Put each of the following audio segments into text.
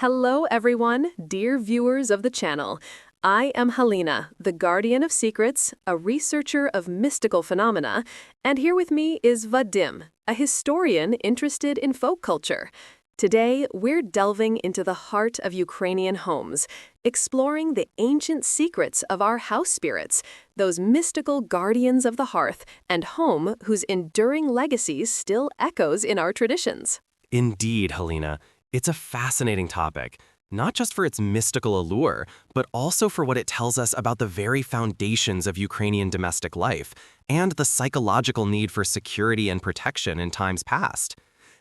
Hello, everyone, dear viewers of the channel. I am Halyna, the guardian of secrets, a researcher of mystical phenomena, and here with me is Vadym, a historian interested in folk culture. Today, we're delving into the heart of Ukrainian homes, exploring the ancient secrets of our house spirits, those mystical guardians of the hearth and home whose enduring legacy still echoes in our traditions. Indeed, Halyna. It's a fascinating topic, not just for its mystical allure, but also for what it tells us about the very foundations of Ukrainian domestic life and the psychological need for security and protection in times past.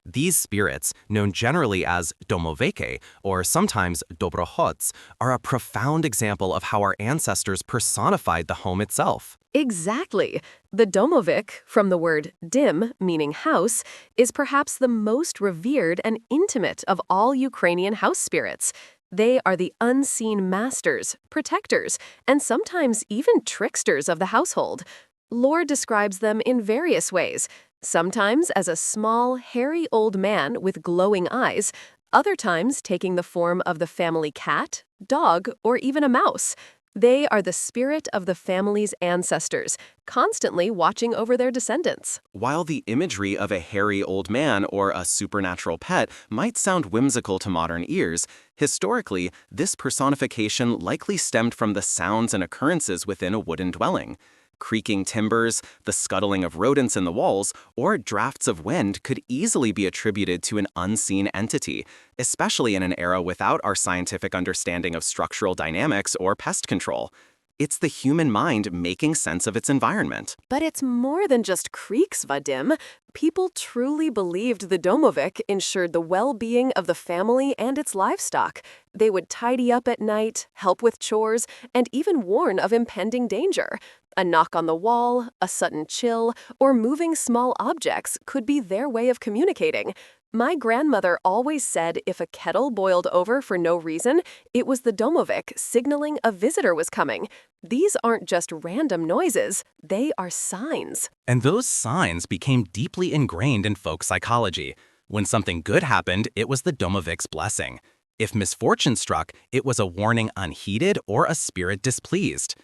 These spirits, known generally as Domovyk or sometimes Dobrochots, are a profound example of how our ancestors personified the home itself. Exactly. The Domovyk, from the word dim, meaning house, is perhaps the most revered and intimate of all Ukrainian house spirits. They are the unseen masters, protectors, and sometimes even tricksters of the household. Lore describes them in various ways, sometimes as a small, hairy old man with glowing eyes, other times taking the form of the family cat, dog, or even a mouse. They are the spirit of the family's ancestors, constantly watching over their descendants. While the imagery of a hairy old man or a supernatural pet might sound whimsical to modern ears, historically, this personification likely stemmed from the sounds and occurrences within a wooden dwelling. Creaking timbers, the scuttling of rodents in the walls, or drafts of wind could easily be attributed to an unseen entity, especially in an era without our scientific understanding of structural dynamics or pest control. It's the human mind making sense of its environment. But it's more than just creaks, Vadym. People truly believed the Domovyk ensured the well-being of the family and its livestock. They would tidy up at night, help with chores, and even warn of impending danger. A knock on the wall, a sudden chill, or moving small objects could be their way of communicating. My grandmother always said if a kettle boiled over for no reason, it was the Domovyk signaling a visitor was coming. These aren't just random noises, they are signs. And those signs became deeply ingrained in folk psychology. When something good happened, it was the Domovyk's blessing. If misfortune struck, it was a warning unheeded or a spirit displeased.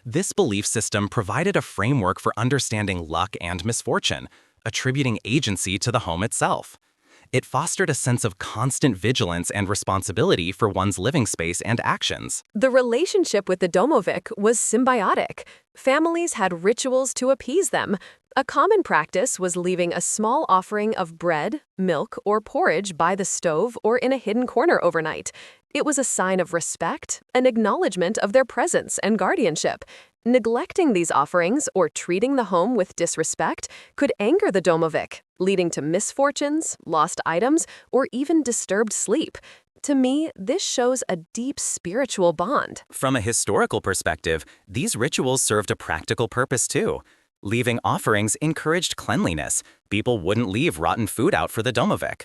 This belief system provided a framework for understanding luck and misfortune, attributing agency to the home itself. It fostered a sense of constant vigilance and responsibility for one's living space and actions. The relationship with the Domovyk was symbiotic. Families had rituals to appease them. A common practice was leaving a small offering of bread, milk, or porridge by the stove or in a hidden corner overnight. It was a sign of respect, an acknowledgement of their presence and guardianship. Neglecting these offerings or treating the home with disrespect could anger the Domovyk, leading to misfortunes, lost items, or even disturbed sleep. To me, this shows a deep spiritual bond. From a historical perspective, these rituals served a practical purpose too. Leaving offerings encouraged cleanliness. People wouldn't leave rotten food out for the Domovyk.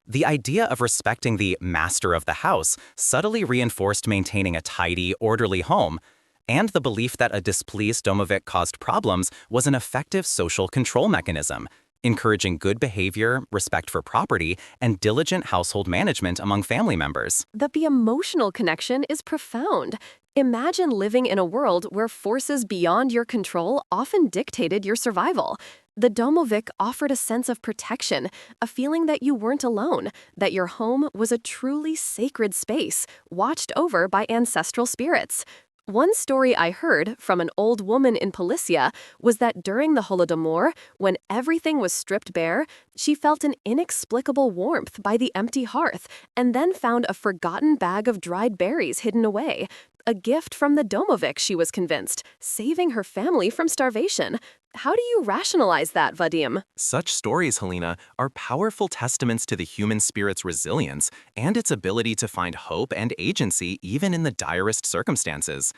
The idea of respecting the master of the house subtly reinforced maintaining a tidy, orderly home, and the belief that a displeased Domovyk caused problems was an effective social control mechanism, encouraging good behavior, respect for property, and diligent household management among family members. The emotional connection is profound. Imagine living in a world where forces beyond your control often dictated your survival. The Domovyk offered a sense of protection, a feeling that you weren't alone, that your home was a truly sacred space, watched over by ancestral spirits. One story I heard from an old woman in Policia was that during the Holodomor, when everything was stripped bare, she felt an inexplicable warmth by the empty hearth and then found a forgotten bag of dried berries hidden away. A gift from the Domovyk, she was convinced, saving her family from starvation. How do you rationalize that, Vadym? Such stories, Halyna, are powerful testaments to the human spirit's resilience and its ability to find hope and agency even in the direst circumstances.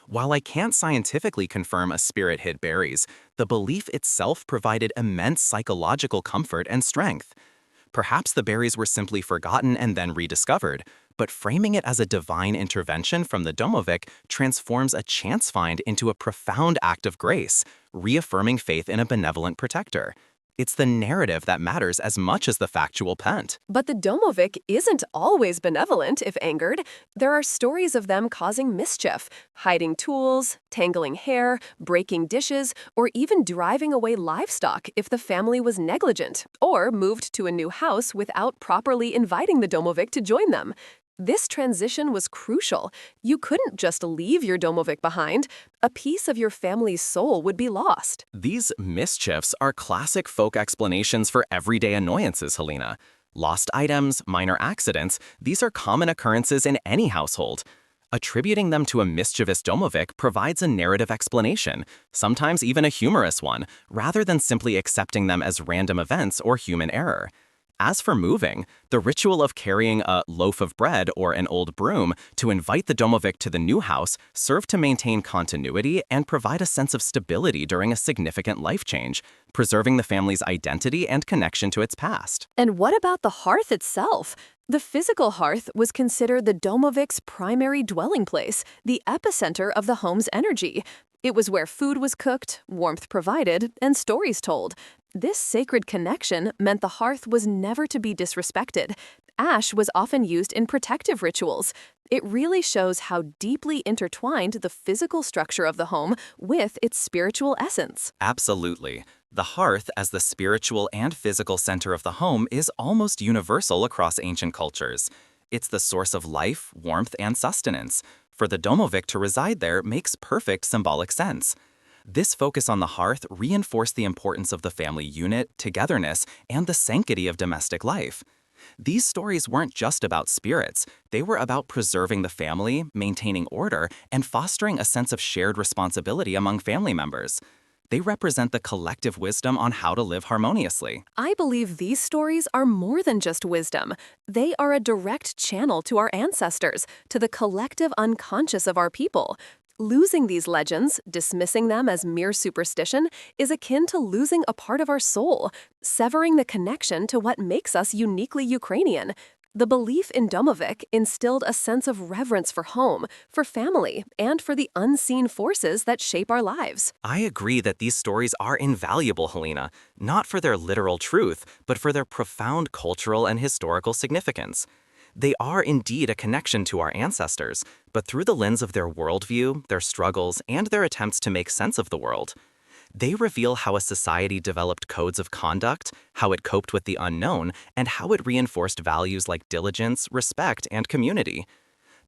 While I can't scientifically confirm a spirit hid berries, the belief itself provided immense psychological comfort and strength. Perhaps the berries were simply forgotten and then rediscovered, but framing it as a divine intervention from the Domovyk transforms a chance find into a profound act of grace, reaffirming faith in a benevolent protector. It's the narrative that matters as much as the factual pent. But the Domovyk isn't always benevolent if angered. There are stories of them causing mischief, hiding tools, tangling hair, breaking dishes, or even driving away livestock if the family was negligent, or moved to a new house without properly inviting the Domovyk to join them. This transition was crucial. You couldn't just leave your Domovyk behind. A piece of your family's soul would be lost. These mischiefs are classic folk explanations for everyday annoyances, Halyna. Lost items, minor accidents, these are common occurrences in any household. Attributing them to a mischievous Domovyk provides a narrative explanation, sometimes even a humorous one, rather than simply accepting them as random events or human error. As for moving, the ritual of carrying a loaf of bread or an old broom to invite the Domovyk to the new house served to maintain continuity and provide a sense of stability during a significant life change, preserving the family's identity and connection to its past. And what about the hearth itself? The physical hearth was considered the Domovyk's primary dwelling place, the epicenter of the home's energy. It was where food was cooked, warmth provided, and stories told. This sacred connection meant the hearth was never to be disrespected. Ash was often used in protective rituals. It really shows how deeply intertwined the physical structure of the home with its spiritual essence. Absolutely. The hearth, as the spiritual and physical center of the home, is almost universal across ancient cultures. It's the source of life, warmth, and sustenance. For the Domovyk to reside there makes perfect symbolic sense. This focus on the hearth reinforced the importance of the family unit, togetherness, and the sanctity of domestic life. These stories weren't just about spirits, they were about preserving the family, maintaining order, and fostering a sense of shared responsibility among family members. They represent the collective wisdom on how to live harmoniously. I believe these stories are more than just wisdom. They are a direct channel to our ancestors, to the collective unconscious of our people. Losing these legends, dismissing them as mere superstition, is akin to losing a part of our soul, severing the connection to what makes us uniquely Ukrainian. The belief in Domovyk instilled a sense of reverence for home, for family, and for the unseen forces that shape our lives. I agree that these stories are invaluable, Halyna, not for their literal truth, but for their profound cultural and historical significance. They are indeed a connection to our ancestors, but through the lens of their worldview, their struggles, and their attempts to make sense of the world. They reveal how a society developed codes of conduct, how it coped with the unknown, and how it reinforced values like diligence, respect, and community.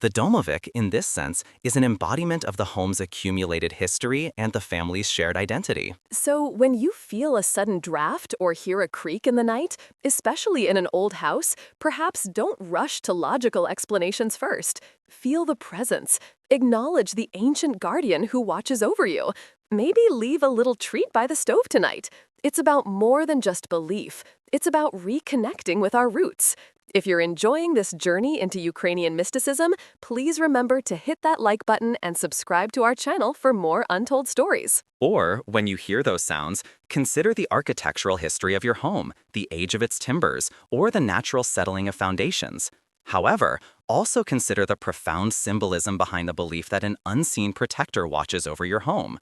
The Domovyk, in this sense, is an embodiment of the home's accumulated history and the family's shared identity. So when you feel a sudden draft or hear a creak in the night, especially in an old house, perhaps don't rush to logical explanations first. Feel the presence. Acknowledge the ancient guardian who watches over you. Maybe leave a little treat by the stove tonight. It's about more than just belief. It's about reconnecting with our roots. If you're enjoying this journey into Ukrainian mysticism, please remember to hit that like button and subscribe to our channel for more untold stories. Or, when you hear those sounds, consider the architectural history of your home, the age of its timbers, or the natural settling of foundations. However, also consider the profound symbolism behind the belief that an unseen protector watches over your home.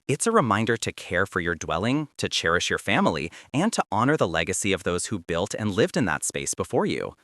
It's a reminder to care for your dwelling, to cherish your family, and to honor the legacy of those who built and lived in that space before you.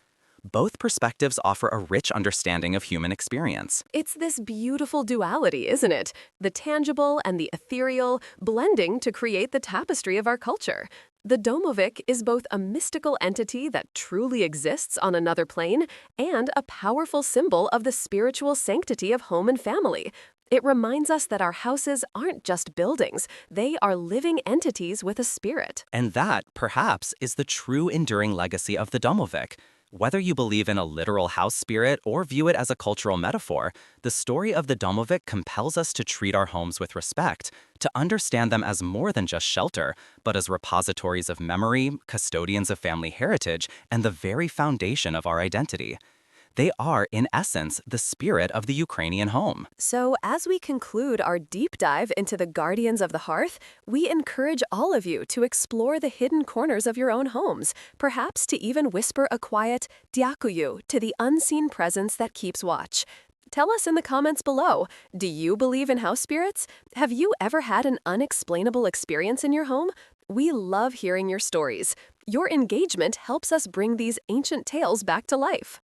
Both perspectives offer a rich understanding of human experience. It's this beautiful duality, isn't it? The tangible and the ethereal blending to create the tapestry of our culture. The Domovyk is both a mystical entity that truly exists on another plane and a powerful symbol of the spiritual sanctity of home and family. It reminds us that our houses aren't just buildings, they are living entities with a spirit. And that, perhaps, is the true enduring legacy of the Domovyk. Whether you believe in a literal house spirit or view it as a cultural metaphor, the story of the Domovyk compels us to treat our homes with respect, to understand them as more than just shelter, but as repositories of memory, custodians of family heritage, and the very foundation of our identity. They are, in essence, the spirit of the Ukrainian home. So, as we conclude our deep dive into the guardians of the hearth, we encourage all of you to explore the hidden corners of your own homes, perhaps to even whisper a quiet "Dyakuyu" to the unseen presence that keeps watch. Tell us in the comments below, do you believe in house spirits? Have you ever had an unexplainable experience in your home? We love hearing your stories. Your engagement helps us bring these ancient tales back to life.